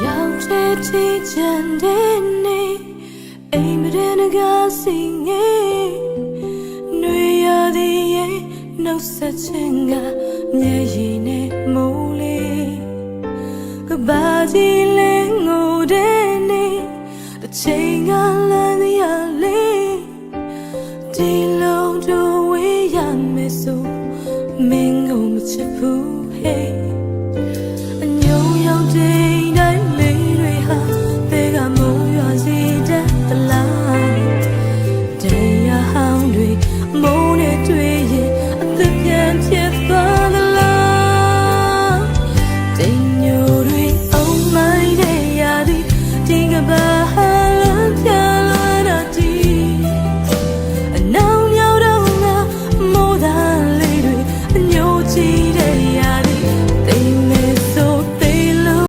ရောက်တဲ့ချီချန်တဲ့နေအိမ်မရနကစီငယ်နှွေရသည်ရဲ့နှုတ်ဆက်ခြင်းကမျက်ရည်နဲ့မိုးလေးကဘာကြီးလဲငိုတဲ့နေတစ်ချိန်က